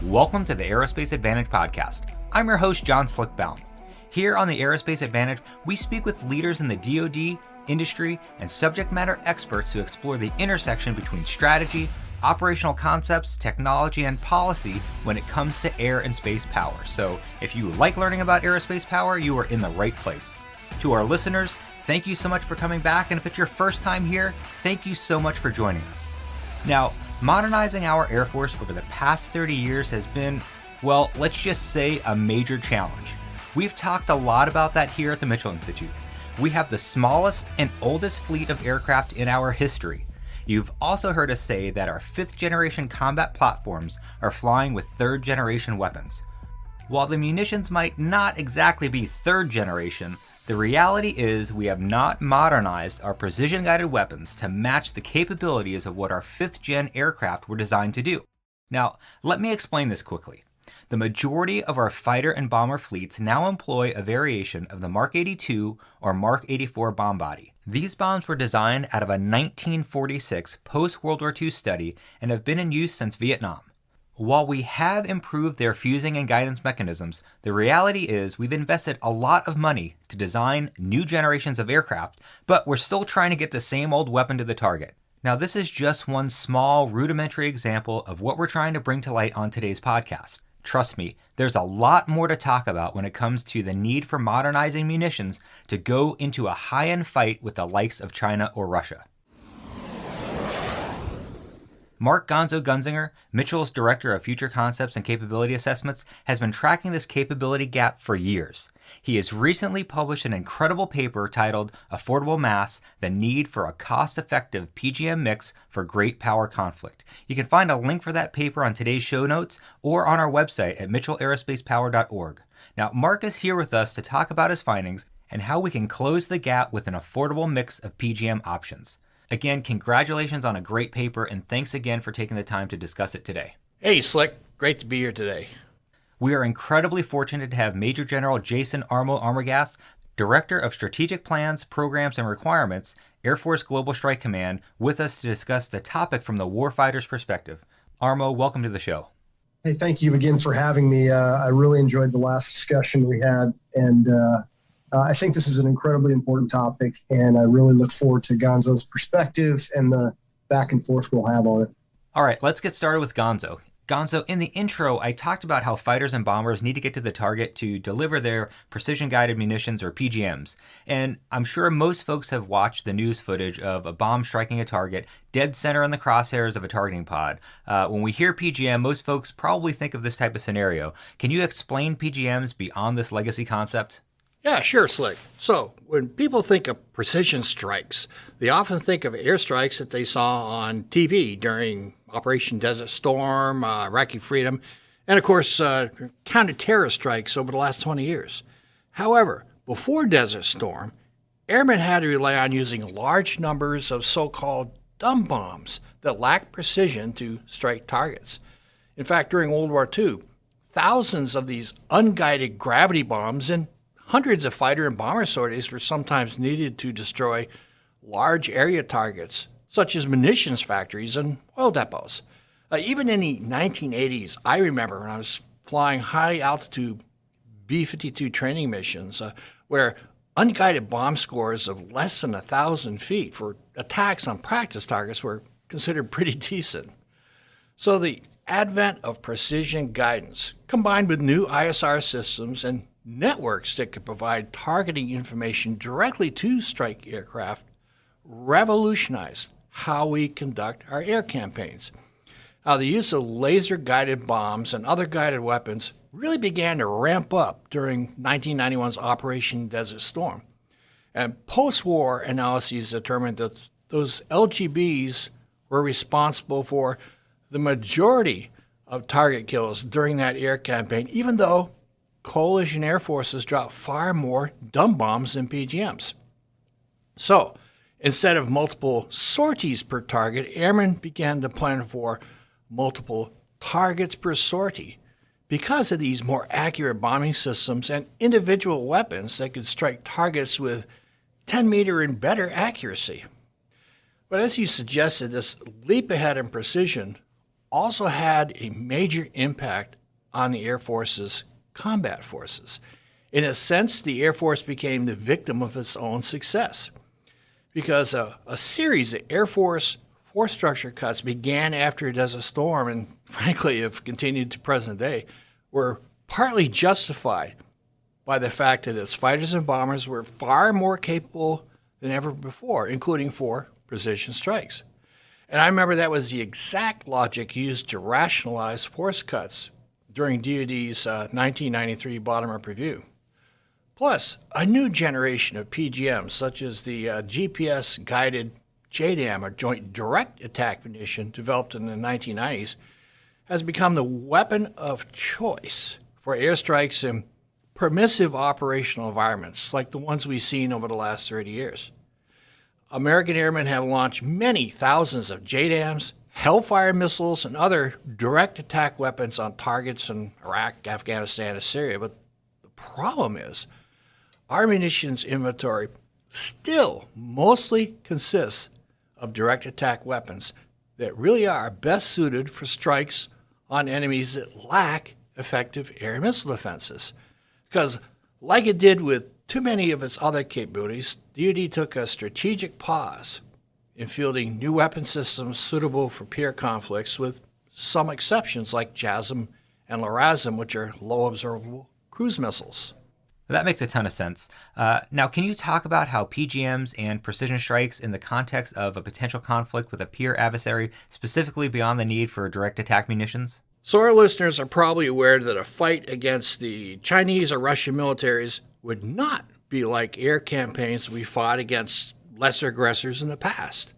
Welcome to the Aerospace Advantage podcast. I'm your host, John Slick Baum. Here on the Aerospace Advantage, we speak with leaders in the DoD, industry, and subject matter experts who explore the intersection between strategy, operational concepts, technology, and policy when it comes to air and space power. So if you like learning about aerospace power, you are in the right place. To our listeners, thank you so much for coming back, and if it's your first time here, thank you so much for joining us. Now, modernizing our Air Force over the past 30 years has been, well, let's just say a major challenge. We've talked a lot about that here at the Mitchell Institute. We have the smallest and oldest fleet of aircraft in our history. You've also heard us say that our 5th generation combat platforms are flying with 3rd generation weapons. While the munitions might not exactly be 3rd generation, the reality is we have not modernized our precision-guided weapons to match the capabilities of what our 5th gen aircraft were designed to do. Now, let me explain this quickly. The majority of our fighter and bomber fleets now employ a variation of the Mark 82 or Mark 84 bomb body. These bombs were designed out of a 1946 post-World War II study and have been in use since Vietnam. While we have improved their fusing and guidance mechanisms, the reality is we've invested a lot of money to design new generations of aircraft, but we're still trying to get the same old weapon to the target. Now, this is just one small, rudimentary example of what we're trying to bring to light on today's podcast. Trust me, there's a lot more to talk about when it comes to the need for modernizing munitions to go into a high-end fight with the likes of China or Russia. Mark Gonzo Gunzinger, Mitchell's Director of Future Concepts and Capability Assessments, has been tracking this capability gap for years. He has recently published an incredible paper titled Affordable Mass, the Need for a Cost-Effective PGM Mix for Great Power Conflict. You can find a link for that paper on today's show notes or on our website at mitchellaerospacepower.org. Now, Mark is here with us to talk about his findings and how we can close the gap with an affordable mix of PGM options. Again, congratulations on a great paper, and thanks again for taking the time to discuss it today. Hey, Slick. Great to be here today. We are incredibly fortunate to have Maj Gen Jason Armogost, Director of Strategic Plans, Programs, and Requirements, Air Force Global Strike Command, with us to discuss the topic from the warfighter's perspective. Armo, welcome to the show. Hey, thank you again for having me. I really enjoyed the last discussion we had, and I think this is an incredibly important topic, and I really look forward to Gonzo's perspective and the back and forth we'll have on it. All right, let's get started with Gonzo. Gonzo, in the intro, I talked about how fighters and bombers need to get to the target to deliver their precision-guided munitions, or PGMs. And I'm sure most folks have watched the news footage of a bomb striking a target dead center in the crosshairs of a targeting pod. When we hear PGM, most folks probably think of this type of scenario. Can you explain PGMs beyond this legacy concept? Yeah, sure, Slick. So, when people think of precision strikes, they often think of airstrikes that they saw on TV during Operation Desert Storm, Iraqi Freedom, and of course, counter-terrorist strikes over the last 20 years. However, before Desert Storm, airmen had to rely on using large numbers of so-called dumb bombs that lacked precision to strike targets. In fact, during World War II, thousands of these unguided gravity bombs and hundreds of fighter and bomber sorties were sometimes needed to destroy large area targets, such as munitions factories and oil depots. Even in the 1980s, I remember when I was flying high-altitude B-52 training missions, where unguided bomb scores of less than 1,000 feet for attacks on practice targets were considered pretty decent. So the advent of precision guidance, combined with new ISR systems and networks that could provide targeting information directly to strike aircraft, revolutionized how we conduct our air campaigns. Now, the use of laser-guided bombs and other guided weapons really began to ramp up during 1991's Operation Desert Storm. And post-war analyses determined that those LGBs were responsible for the majority of target kills during that air campaign, even though coalition air forces dropped far more dumb bombs than PGMs. So, instead of multiple sorties per target, airmen began to plan for multiple targets per sortie because of these more accurate bombing systems and individual weapons that could strike targets with 10-meter and better accuracy. But as you suggested, this leap ahead in precision also had a major impact on the Air Force's combat forces. In a sense, the Air Force became the victim of its own success because a series of Air Force force structure cuts began after Desert Storm and, frankly, have continued to present day, were partly justified by the fact that its fighters and bombers were far more capable than ever before, including for precision strikes. And I remember that was the exact logic used to rationalize force cuts during DoD's 1993 bottom-up review. Plus, a new generation of PGMs, such as the GPS-guided JDAM, or Joint Direct Attack Munition, developed in the 1990s, has become the weapon of choice for airstrikes in permissive operational environments like the ones we've seen over the last 30 years. American airmen have launched many thousands of JDAMs, Hellfire missiles, and other direct attack weapons on targets in Iraq, Afghanistan, and Syria. But the problem is, our munitions inventory still mostly consists of direct attack weapons that really are best suited for strikes on enemies that lack effective air missile defenses. Because, like it did with too many of its other capabilities, DoD took a strategic pause in fielding new weapon systems suitable for peer conflicts, with some exceptions like JASSM and LRASM, which are low observable cruise missiles. That makes a ton of sense. Now, can you talk about how PGMs and precision strikes in the context of a potential conflict with a peer adversary, specifically beyond the need for direct attack munitions? So our listeners are probably aware that a fight against the Chinese or Russian militaries would not be like air campaigns we fought against lesser aggressors in the past.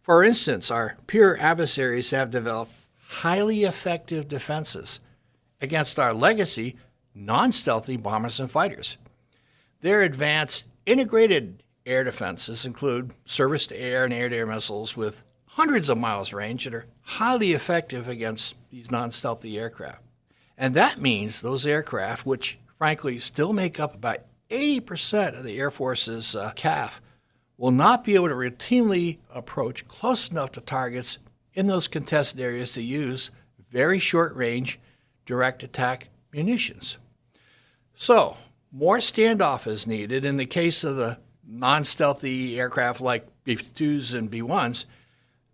For instance, our peer adversaries have developed highly effective defenses against our legacy non-stealthy bombers and fighters. Their advanced integrated air defenses include surface-to-air and air-to-air missiles with hundreds of miles range that are highly effective against these non-stealthy aircraft. And that means those aircraft, which frankly still make up about 80% of the Air Force's CAF, will not be able to routinely approach close enough to targets in those contested areas to use very short-range direct attack munitions. So, more standoff is needed. In the case of the non-stealthy aircraft like B-2s and B-1s,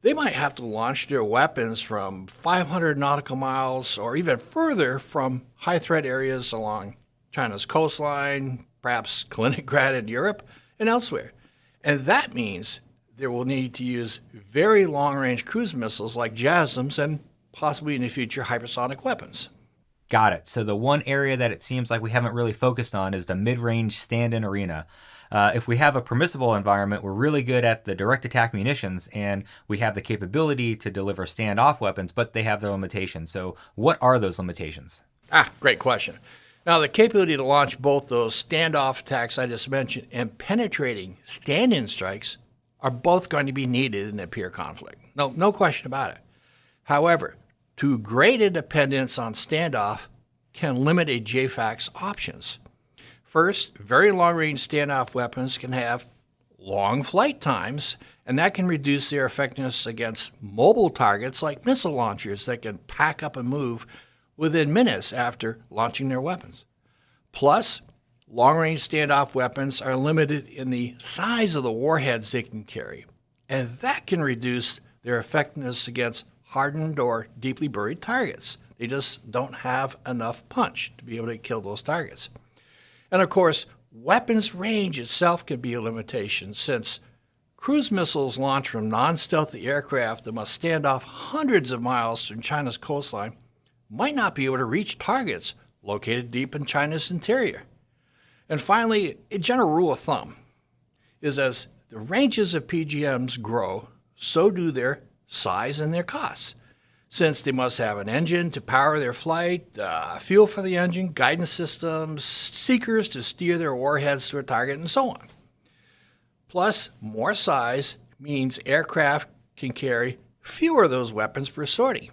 they might have to launch their weapons from 500 nautical miles or even further from high-threat areas along China's coastline, perhaps Kaliningrad in Europe, and elsewhere. And that means they will need to use very long-range cruise missiles like JASSMs and possibly in the future hypersonic weapons. Got it. So the one area that it seems like we haven't really focused on is the mid-range stand-in arena. If we have a permissible environment, we're really good at the direct attack munitions, and we have the capability to deliver standoff weapons, but they have their limitations. So what are those limitations? Great question. Now, the capability to launch both those standoff attacks I just mentioned and penetrating stand-in strikes are both going to be needed in a peer conflict. No question about it. However, too great a dependence on standoff can limit a JFAC's options. First, very long-range standoff weapons can have long flight times, and that can reduce their effectiveness against mobile targets like missile launchers that can pack up and move within minutes after launching their weapons. Plus, long-range standoff weapons are limited in the size of the warheads they can carry, and that can reduce their effectiveness against hardened or deeply buried targets. They just don't have enough punch to be able to kill those targets. And of course, weapons range itself could be a limitation, since cruise missiles launched from non-stealthy aircraft that must stand off hundreds of miles from China's coastline might not be able to reach targets located deep in China's interior. And finally, a general rule of thumb is as the ranges of PGMs grow, so do their size and their costs, since they must have an engine to power their flight, fuel for the engine, guidance systems, seekers to steer their warheads to a target, and so on. Plus, more size means aircraft can carry fewer of those weapons per sortie.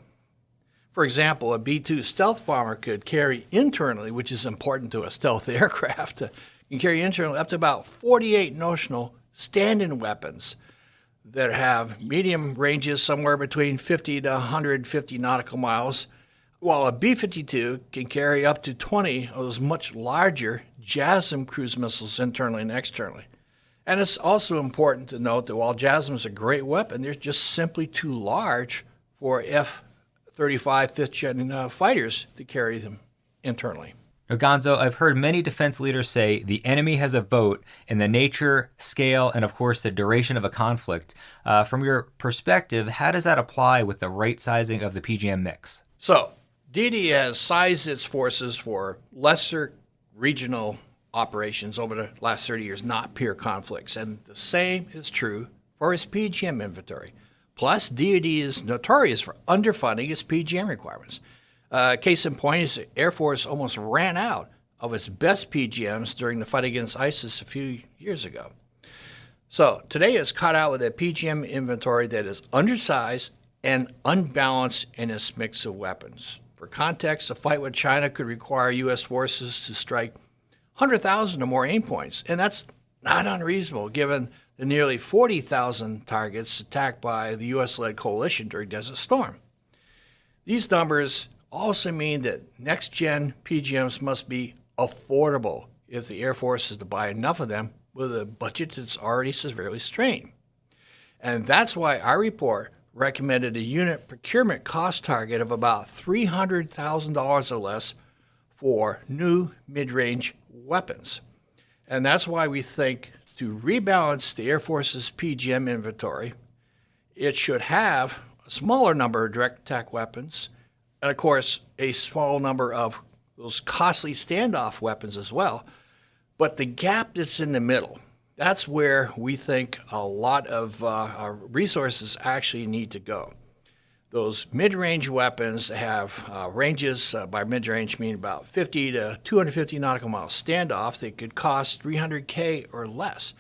For example, a B-2 stealth bomber could carry internally, which is important to a stealth aircraft, can carry internally up to about 48 notional stand-in weapons. that have medium ranges somewhere between 50 to 150 nautical miles, while a B-52 can carry up to 20 of those much larger JASSM cruise missiles internally and externally. And it's also important to note that while JASSM is a great weapon, they're just simply too large for F-35 fifth-gen fighters to carry them internally. Now, Gonzo, I've heard many defense leaders say the enemy has a vote in the nature, scale, and of course the duration of a conflict. From your perspective, how does that apply with the right sizing of the PGM mix? So, DoD has sized its forces for lesser regional operations over the last 30 years, not peer conflicts. And the same is true for its PGM inventory. Plus, DoD is notorious for underfunding its PGM requirements. Case in point is the Air Force almost ran out of its best PGMs during the fight against ISIS a few years ago. So today it's caught out with a PGM inventory that is undersized and unbalanced in its mix of weapons. For context, a fight with China could require U.S. forces to strike 100,000 or more aim points, and that's not unreasonable given the nearly 40,000 targets attacked by the U.S.-led coalition during Desert Storm. These numbers also mean that next-gen PGMs must be affordable if the Air Force is to buy enough of them with a budget that's already severely strained. And that's why our report recommended a unit procurement cost target of about $300,000 or less for new mid-range weapons. And that's why we think to rebalance the Air Force's PGM inventory, it should have a smaller number of direct attack weapons, and of course, a small number of those costly standoff weapons as well. But the gap that's in the middle, that's where we think a lot of our resources actually need to go. Those mid-range weapons have ranges, by mid-range mean about 50 to 250 nautical miles standoff. They could cost $300K or less,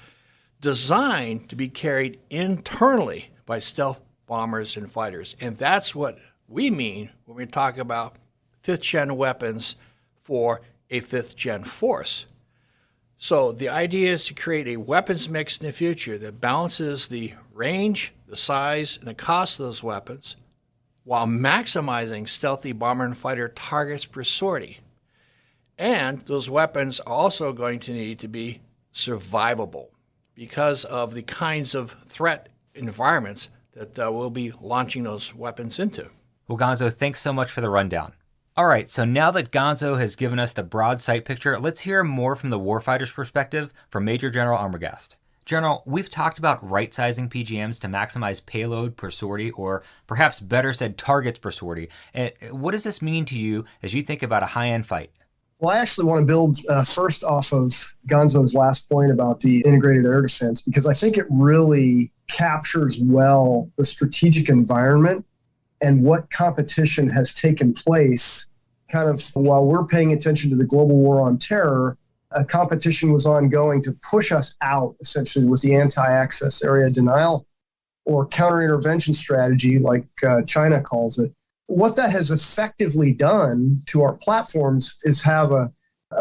designed to be carried internally by stealth bombers and fighters. And that's what we mean when we talk about fifth-gen weapons for a fifth-gen force. So the idea is to create a weapons mix in the future that balances the range, the size, and the cost of those weapons while maximizing stealthy bomber and fighter targets per sortie. And those weapons are also going to need to be survivable because of the kinds of threat environments that we'll be launching those weapons into. Well, Gonzo, thanks so much for the rundown. All right, so now that Gonzo has given us the broad sight picture, let's hear more from the warfighter's perspective from Major General Armagost. General, we've talked about right-sizing PGMs to maximize payload per sortie, or perhaps better said, targets per sortie. And what does this mean to you as you think about a high-end fight? Well, I actually want to build first off of Gonzo's last point about the integrated air defense, because I think it really captures well the strategic environment and what competition has taken place kind of while we're paying attention to the global war on terror. A competition was ongoing to push us out, essentially, with the anti-access area denial or counter-intervention strategy, like China calls it. What that has effectively done to our platforms is have a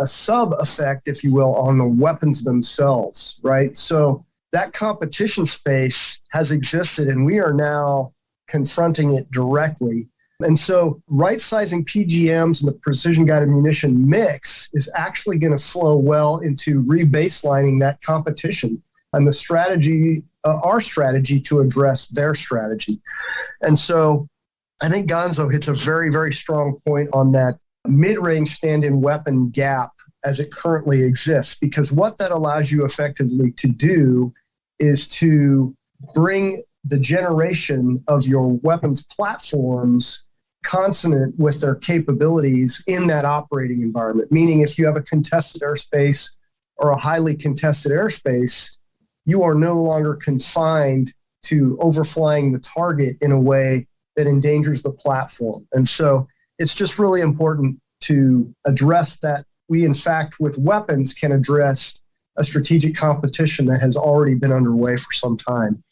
sub-effect, if you will, on the weapons themselves, right? So that competition space has existed, and we are now confronting it directly. And so right-sizing PGMs and the precision-guided munition mix is actually going to flow well into rebaselining that competition and the strategy, our strategy to address their strategy. And so I think Gonzo hits a very, very strong point on that mid-range stand-in weapon gap as it currently exists, because what that allows you effectively to do is to bring the generation of your weapons platforms consonant with their capabilities in that operating environment. Meaning if you have a contested airspace or a highly contested airspace, you are no longer confined to overflying the target in a way that endangers the platform. And so it's just really important to address that. We, in fact, with weapons can address a strategic competition that has already been underway for some time.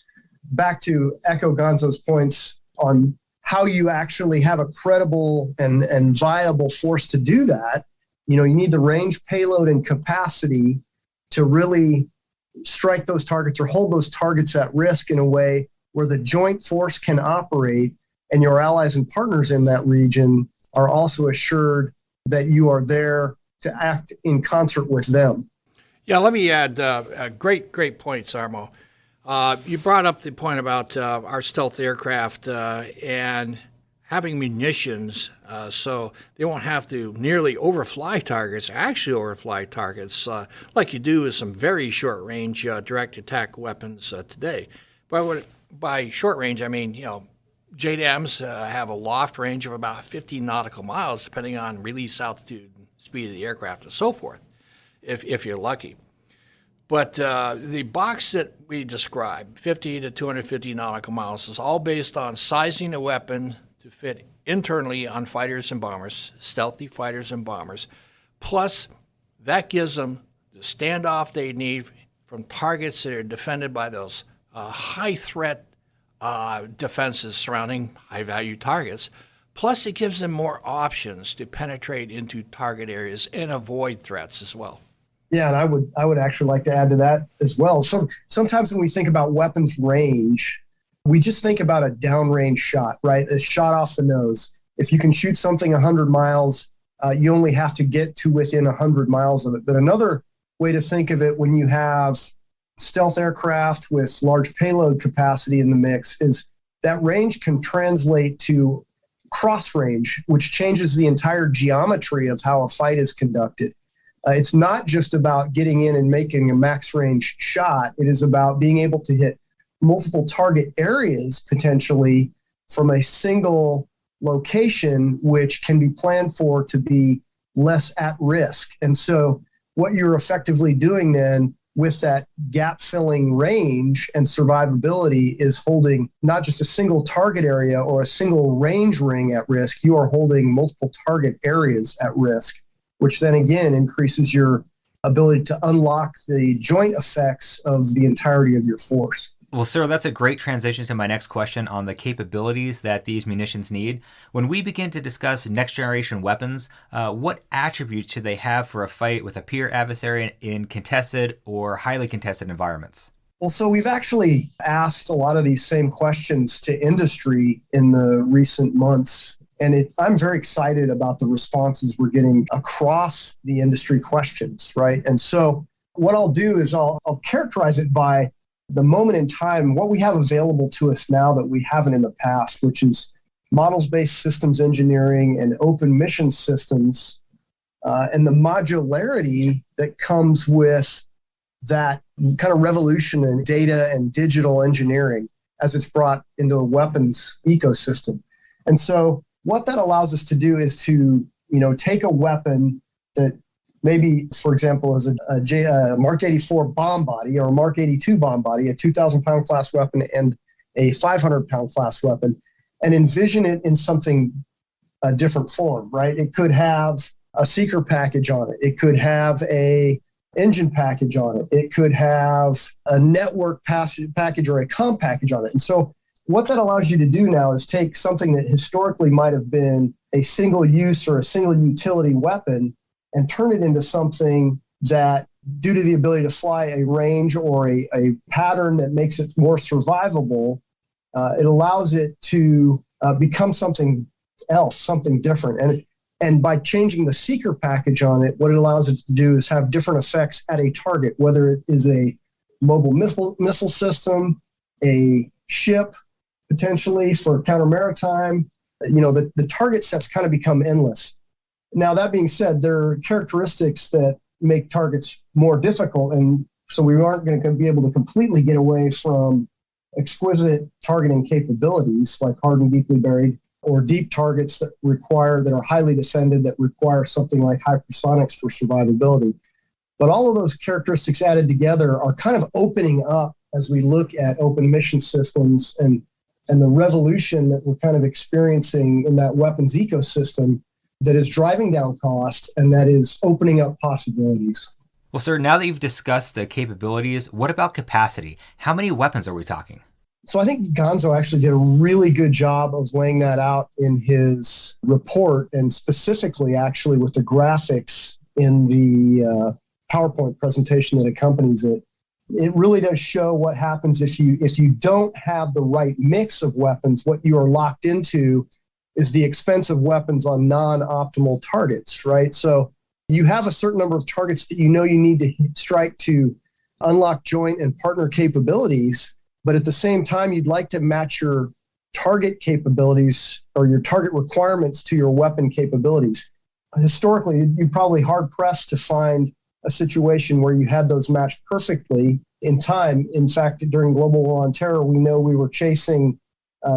Back to echo Gonzo's points on how you actually have a credible and viable force to do that. You know, you need the range, payload, and capacity to really strike those targets or hold those targets at risk in a way where the joint force can operate and your allies and partners in that region are also assured that you are there to act in concert with them. Yeah, let me add great points, Armo. You brought up the point about our stealth aircraft and having munitions so they won't have to nearly overfly targets, actually overfly targets, like you do with some very short-range direct attack weapons today. But by short range, I mean, JDAMs have a loft range of about 50 nautical miles, depending on release altitude, speed of the aircraft, and so forth, if you're lucky. But the box that we described, 50 to 250 nautical miles, is all based on sizing a weapon to fit internally on fighters and bombers, stealthy fighters and bombers. Plus, that gives them the standoff they need from targets that are defended by those high-threat defenses surrounding high-value targets. Plus, it gives them more options to penetrate into target areas and avoid threats as well. Yeah, and I would actually like to add to that as well. So sometimes when we think about weapons range, we just think about a downrange shot, right? A shot off the nose. If you can shoot something 100 miles, you only have to get to within 100 miles of it. But another way to think of it when you have stealth aircraft with large payload capacity in the mix is that range can translate to cross range, which changes the entire geometry of how a fight is conducted. It's not just about getting in and making a max range shot. It is about being able to hit multiple target areas potentially from a single location, which can be planned for to be less at risk. And so what you're effectively doing then with that gap filling range and survivability is holding not just a single target area or a single range ring at risk, you are holding multiple target areas at risk, which then again increases your ability to unlock the joint effects of the entirety of your force. Well, sir, that's a great transition to my next question on the capabilities that these munitions need. When we begin to discuss next-generation weapons, what attributes should they have for a fight with a peer adversary in contested or highly contested environments? Well, so we've actually asked a lot of these same questions to industry in the recent months, and I'm very excited about the responses we're getting across the industry questions, right? And so what I'll do is I'll characterize it by the moment in time, what we have available to us now that we haven't in the past, which is models-based systems engineering and open mission systems, and the modularity that comes with that kind of revolution in data and digital engineering as it's brought into a weapons ecosystem. And so what that allows us to do is to, take a weapon that maybe, for example, is a Mark 84 bomb body or a Mark 82 bomb body, a 2,000-pound class weapon and a 500-pound class weapon, and envision it in something a different form, right? It could have a seeker package on it. It could have a engine package on it. It could have a network package or a comm package on it. And so what that allows you to do now is take something that historically might have been a single use or a single utility weapon and turn it into something that, due to the ability to fly a range or a pattern that makes it more survivable, it allows it to become something else, something different. And by changing the seeker package on it, what it allows it to do is have different effects at a target, whether it is a mobile missile system, a ship, potentially for counter-maritime. The target sets kind of become endless. Now, that being said, there are characteristics that make targets more difficult, and so we aren't going to be able to completely get away from exquisite targeting capabilities like hard and deeply buried, or deep targets that are highly defended, that require something like hypersonics for survivability. But all of those characteristics added together are kind of opening up as we look at open mission systems and the revolution that we're kind of experiencing in that weapons ecosystem that is driving down costs and that is opening up possibilities. Well, sir, now that you've discussed the capabilities, what about capacity? How many weapons are we talking? So I think Gonzo actually did a really good job of laying that out in his report, and specifically actually with the graphics in the PowerPoint presentation that accompanies it. it really does show what happens if you don't have the right mix of weapons. What you are locked into is the expensive weapons on non-optimal targets, right? So you have a certain number of targets that you need to strike to unlock joint and partner capabilities, but at the same time, you'd like to match your target capabilities or your target requirements to your weapon capabilities. Historically, you're probably hard-pressed to find a situation where you had those matched perfectly in time. In fact, during Global War on Terror, we know we were chasing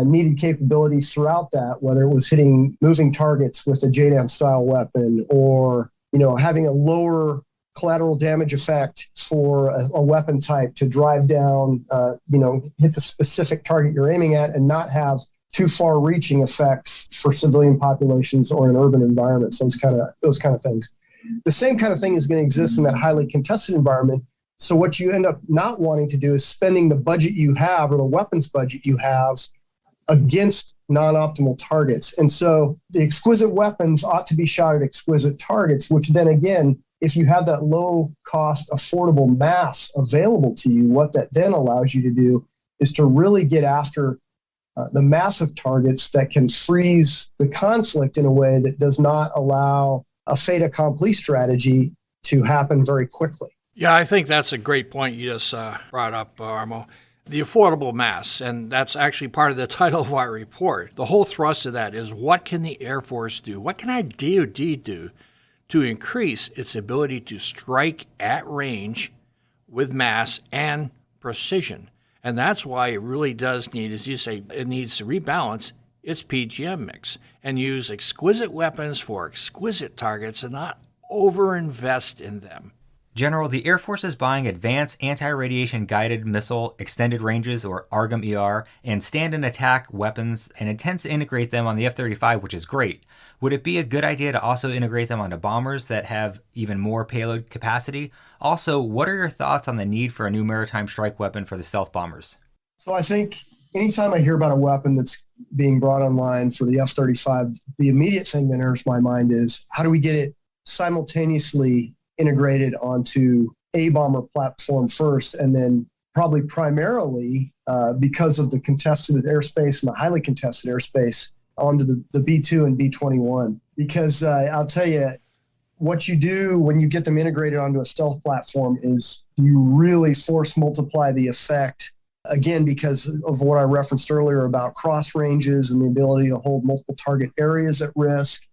needed capabilities throughout that, whether it was hitting moving targets with a JDAM style weapon or, having a lower collateral damage effect for a weapon type to drive down, hit the specific target you're aiming at and not have too far reaching effects for civilian populations or in urban environments, those kind of things. The same kind of thing is going to exist in that highly contested environment. So what you end up not wanting to do is spending the budget you have or the weapons budget you have against non-optimal targets. And so the exquisite weapons ought to be shot at exquisite targets, which then again, if you have that low cost, affordable mass available to you, what that then allows you to do is to really get after the massive targets that can freeze the conflict in a way that does not allow a fait accompli strategy to happen very quickly. Yeah, I think that's a great point you just brought up, Armo. The affordable mass, and that's actually part of the title of our report. The whole thrust of that is what can the Air Force do? What can our DoD do to increase its ability to strike at range with mass and precision? And that's why it really does need, as you say, it needs to rebalance its PGM mix and use exquisite weapons for exquisite targets and not overinvest in them. General, the Air Force is buying advanced anti-radiation guided missile extended ranges, or ARGM-ER, and stand and attack weapons, and intends to integrate them on the F-35, which is great. Would it be a good idea to also integrate them onto bombers that have even more payload capacity? Also, what are your thoughts on the need for a new maritime strike weapon for the stealth bombers? So I think anytime I hear about a weapon that's being brought online for the F-35, the immediate thing that enters my mind is how do we get it simultaneously integrated onto a bomber platform first, and then probably primarily because of the contested airspace and the highly contested airspace onto the B-2 and B-21. Because I'll tell you, what you do when you get them integrated onto a stealth platform is you really force multiply the effect, again, because of what I referenced earlier about cross ranges and the ability to hold multiple target areas at risk,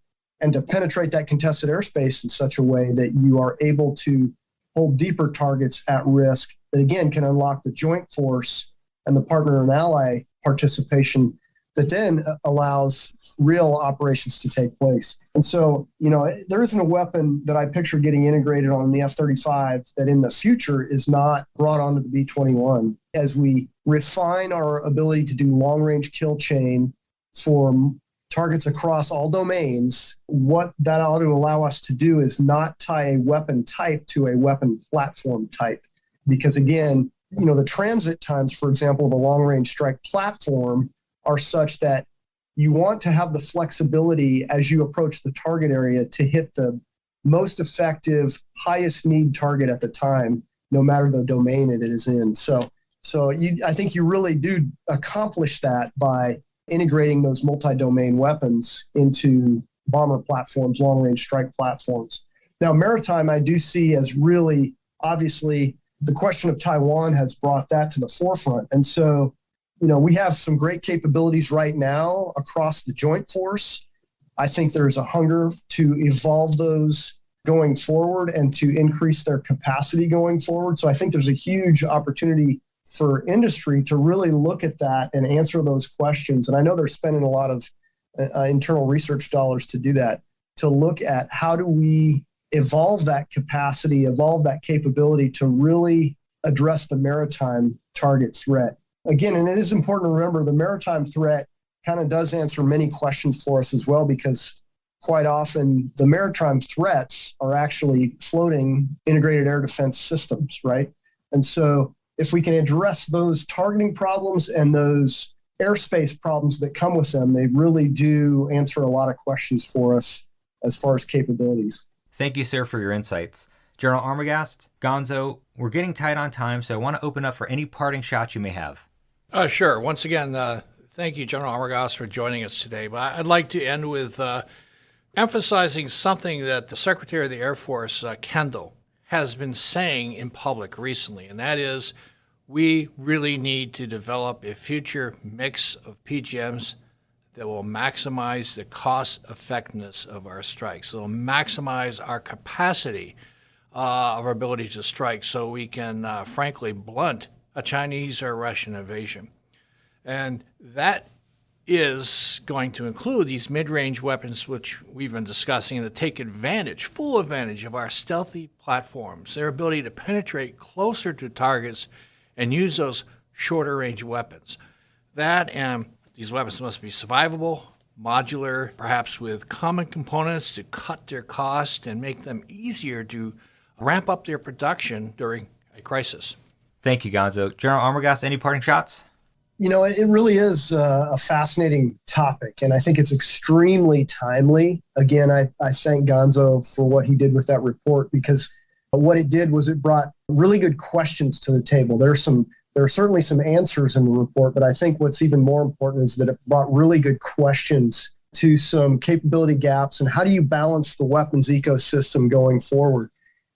and to penetrate that contested airspace in such a way that you are able to hold deeper targets at risk that, again, can unlock the joint force and the partner and ally participation that then allows real operations to take place. And so, there isn't a weapon that I picture getting integrated on the F-35 that in the future is not brought onto the B-21. As we refine our ability to do long-range kill chain for targets across all domains, what that ought to allow us to do is not tie a weapon type to a weapon platform type. Because again, the transit times, for example, of a long-range strike platform are such that you want to have the flexibility as you approach the target area to hit the most effective, highest need target at the time, no matter the domain it is in. So I think you really do accomplish that by integrating those multi-domain weapons into bomber platforms, long-range strike platforms. Now, maritime, I do see as really, obviously, the question of Taiwan has brought that to the forefront. And so, we have some great capabilities right now across the joint force. I think there's a hunger to evolve those going forward and to increase their capacity going forward. So I think there's a huge opportunity for industry to really look at that and answer those questions. And I know they're spending a lot of internal research dollars to do that, to look at how do we evolve that capacity, evolve that capability to really address the maritime target threat. Again, and it is important to remember the maritime threat kind of does answer many questions for us as well, because quite often the maritime threats are actually floating integrated air defense systems, right? And so if we can address those targeting problems and those airspace problems that come with them, they really do answer a lot of questions for us as far as capabilities. Thank you, sir, for your insights. General Armagost, Gonzo, we're getting tight on time, so I want to open up for any parting shots you may have. Sure. Once again, thank you, General Armagost, for joining us today. But I'd like to end with emphasizing something that the Secretary of the Air Force, Kendall, has been saying in public recently, and that is we really need to develop a future mix of PGMs that will maximize the cost effectiveness of our strikes. It will maximize our capacity of our ability to strike so we can, frankly, blunt a Chinese or Russian invasion. And that is going to include these mid-range weapons, which we've been discussing, that take advantage, full advantage of our stealthy platforms, their ability to penetrate closer to targets and use those shorter-range weapons. That and these weapons must be survivable, modular, perhaps with common components to cut their cost and make them easier to ramp up their production during a crisis. Thank you, Gonzo. General Armagost, any parting shots? You know, it really is a fascinating topic, and I think it's extremely timely. Again, I thank Gonzo for what he did with that report, because what it did was it brought really good questions to the table. There are certainly some answers in the report, but I think what's even more important is that it brought really good questions to some capability gaps and how do you balance the weapons ecosystem going forward.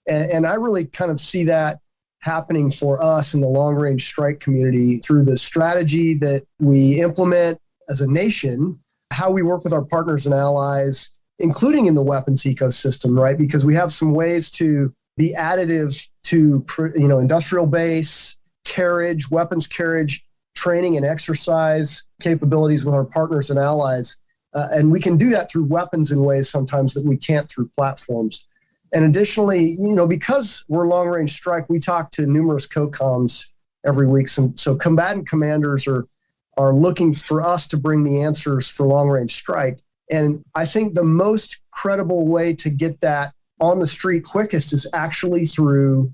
And I really kind of see that happening for us in the long-range strike community through the strategy that we implement as a nation, how we work with our partners and allies, including in the weapons ecosystem, right? Because we have some ways to be additive to, industrial base, carriage, weapons carriage, training and exercise capabilities with our partners and allies. And we can do that through weapons in ways sometimes that we can't through platforms. And additionally, because we're long-range strike, we talk to numerous COCOMs every week. So combatant commanders are looking for us to bring the answers for long-range strike. And I think the most credible way to get that on the street quickest is actually through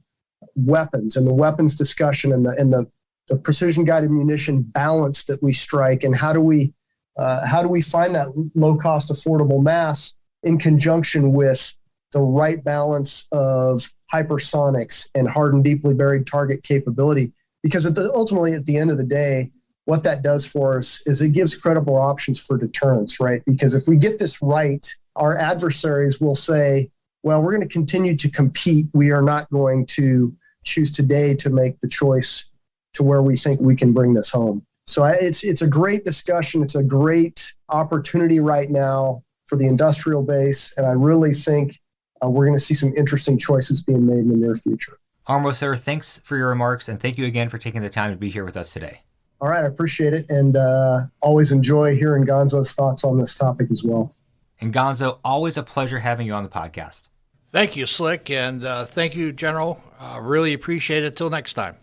weapons and the weapons discussion and the precision-guided munition balance that we strike, and how do we find that low-cost, affordable mass in conjunction with the right balance of hypersonics and hardened, deeply buried target capability. Because ultimately, at the end of the day, what that does for us is it gives credible options for deterrence, right? Because if we get this right, our adversaries will say, well, we're going to continue to compete. We are not going to choose today to make the choice to where we think we can bring this home. So it's a great discussion. It's a great opportunity right now for the industrial base. And I really think we're going to see some interesting choices being made in the near future. Armo, sir, thanks for your remarks, and thank you again for taking the time to be here with us today. All right, I appreciate it, and always enjoy hearing Gonzo's thoughts on this topic as well. And Gonzo, always a pleasure having you on the podcast. Thank you, Slick, and thank you, General. Really appreciate it. Till next time.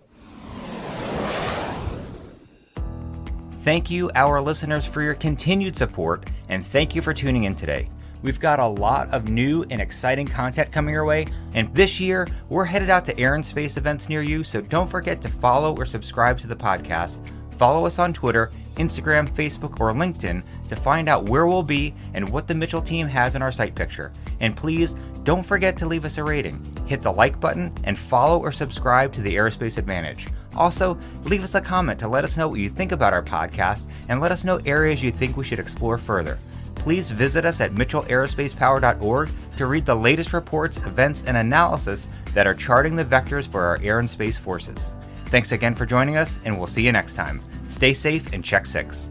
Thank you, our listeners, for your continued support, and thank you for tuning in today. We've got a lot of new and exciting content coming your way, and this year, we're headed out to air and space events near you, so don't forget to follow or subscribe to the podcast. Follow us on Twitter, Instagram, Facebook, or LinkedIn to find out where we'll be and what the Mitchell team has in our site picture. And please, don't forget to leave us a rating. Hit the like button and follow or subscribe to the Aerospace Advantage. Also, leave us a comment to let us know what you think about our podcast and let us know areas you think we should explore further. Please visit us at mitchellaerospacepower.org to read the latest reports, events, and analysis that are charting the vectors for our air and space forces. Thanks again for joining us, and we'll see you next time. Stay safe and check 6.